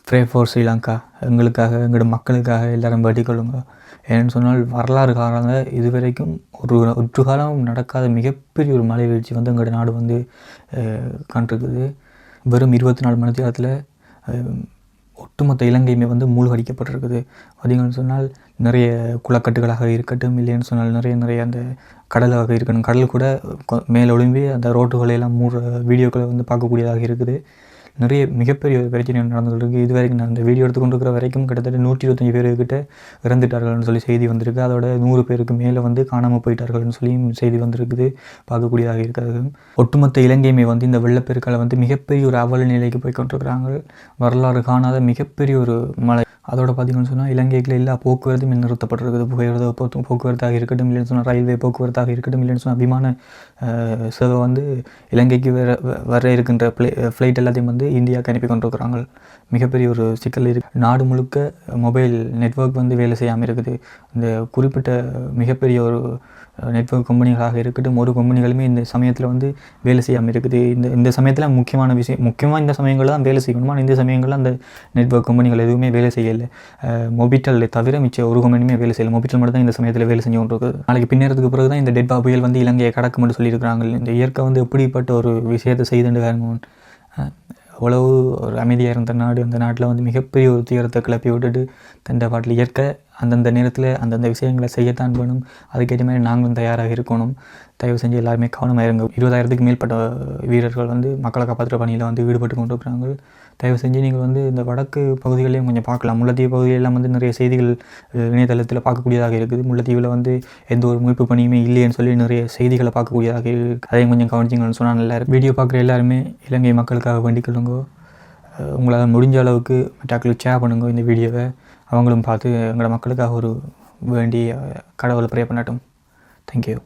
Pray for Sri Lanka, எங்களுக்காக எங்களோட மக்களுக்காக எல்லாரும் வேண்டிக் கொள்ளுங்க. ஏன்னு சொன்னால் வரலாறு காரணங்க இதுவரைக்கும் ஒரு காலம் நடக்காத மிகப்பெரிய ஒரு மழை வீழ்ச்சி வந்து எங்களோட நாடு வந்து கண்டிருக்குது. வெறும் 24 மணி நேரத்தில் ஒட்டுமொத்த இலங்கையுமே வந்து மூழ்கடிக்கப்பட்டிருக்குது. பார்த்திங்கன்னு சொன்னால் நிறைய குளக்கட்டுகளாக இருக்கட்டும், இல்லைன்னு சொன்னால் நிறைய அந்த கடலாக இருக்கணும், கடல் கூட மேலே ஒழும்பி அந்த ரோட்டுகளையெல்லாம் மூடுற வீடியோக்களை வந்து பார்க்கக்கூடியதாக இருக்குது. நிறைய மிகப்பெரிய ஒரு பிரச்சனை நடந்துகிட்டு இருக்குது. இது வரைக்கும் நான் இந்த வீடியோ எடுத்துக்கொண்டு இருக்கிற வரைக்கும் கிட்டத்தட்ட 125 பேர்கிட்ட இறந்துட்டார்கள்னு சொல்லி செய்தி வந்திருக்கு. அதோட 100 பேருக்கு மேலே வந்து காணாமல் போயிட்டார்கள்னு சொல்லி செய்தி வந்திருக்குது, பார்க்கக்கூடியதாக இருக்கிறது. ஒட்டுமொத்த இலங்கையுமே வந்து இந்த வெள்ளப்பெருக்கால் வந்து மிகப்பெரிய ஒரு அவல நிலைக்கு போய் கொண்டிருக்கிறாங்க. வரலாறு காணாத மிகப்பெரிய ஒரு மழை. அதோட பார்த்திங்கன்னு சொன்னால் இலங்கைக்குள்ள எல்லா போக்குவரத்தும் நிறுத்தப்பட்டிருக்குது. போக்குவரத்தாக இருக்கட்டும், இல்லைன்னு சொன்னால் ரயில்வே போக்குவரத்தாக இருக்கட்டும், இல்லைன்னு சொன்னால் விமான சேவை வந்து இலங்கைக்கு வர இருக்கின்ற ஃப்ளைட் எல்லாத்தையும் வந்து இந்தியாவுக்கு அனுப்பி கொண்டிருக்கிறாங்க. மிகப்பெரிய ஒரு சிக்கல் இருக்குது. நாடு முழுக்க மொபைல் நெட்வொர்க் வந்து வேலை செய்யாமல் இருக்குது. இந்த குறிப்பிட்ட மிகப்பெரிய ஒரு நெட்வொர்க் கம்பெனிகளாக இருக்கட்டும், ஒரு கம்பெனிகளுமே இந்த சமயத்தில் வந்து வேலை செய்யாமல் இருக்குது. இந்த சமயத்தில் முக்கியமாக இந்த சமயங்களில் தான் வேலை செய்யணுமா, இந்த சமயங்களில் அந்த நெட்வொர்க் கம்பெனிகள் எதுவுமே வேலை செய்யலை. மொபிட்டல் தவிர மிச்சம் ஒரு கம்பெனியுமே வேலை செய்யலை. மொபிட்டல் மட்டும் தான் இந்த சமயத்தில் வேலை செஞ்சு கொண்டு இருக்குது. நாளைக்கு பின்னேறதுக்கு பிறகு தான் இந்த டெட்பா புயல் வந்து இலங்கையை கடக்க மட்டும் சொல்லியிருக்கிறாங்க. இந்த இயற்கை வந்து எப்படிப்பட்ட ஒரு விஷயத்தை செய்துண்டு காரணம், அவ்வளவு ஒரு அமைதியாக இருந்த நாடு, அந்த நாட்டில் வந்து மிகப்பெரிய ஒரு துயரத்தை கிளப்பி விட்டுட்டு தண்டை பாட்டில் இயற்கை அந்தந்த நேரத்தில் அந்தந்த விஷயங்களை செய்யத்தான் வேணும். அதுக்கேற்ற மாதிரி நாங்களும் தயாராக இருக்கணும். தயவு செஞ்சு எல்லாருமே கவனமாக இருங்க. 20,000க்கு மேற்பட்ட வீரர்கள் வந்து மக்களை காப்பாற்றுற பணியில் வந்து ஈடுபட்டு கொண்டு இருக்கிறாங்க. தயவு செஞ்சு நீங்கள் வந்து இந்த வடக்கு பகுதிகளையும் கொஞ்சம் பார்க்கலாம். முல்லைத்தீவு பகுதியெல்லாம் வந்து நிறைய செய்திகள் இணையதளத்தில் பார்க்கக்கூடியதாக இருக்குது. முல்லைத்தீவில் வந்து எந்த ஒரு மீட்பு பணியுமே இல்லைன்னு சொல்லி நிறைய செய்திகளை பார்க்கக்கூடியதாக இருக்குது. அதையும் கொஞ்சம் கவனிச்சிங்கன்னு சொன்னால் நல்லா இருக்கும். வீடியோ பார்க்குற எல்லாருமே இலங்கை மக்களுக்காக வேண்டிக் கொள்ளுங்க. உங்களால் முடிஞ்ச அளவுக்கு மற்றாக்களுக்கு ஷேர் பண்ணுங்க இந்த வீடியோவை. அவங்களும் பார்த்து எங்களோட மக்களுக்காக ஒரு வேண்டி கடவுளை ப்ரே பண்ணட்டும். தேங்க்யூ.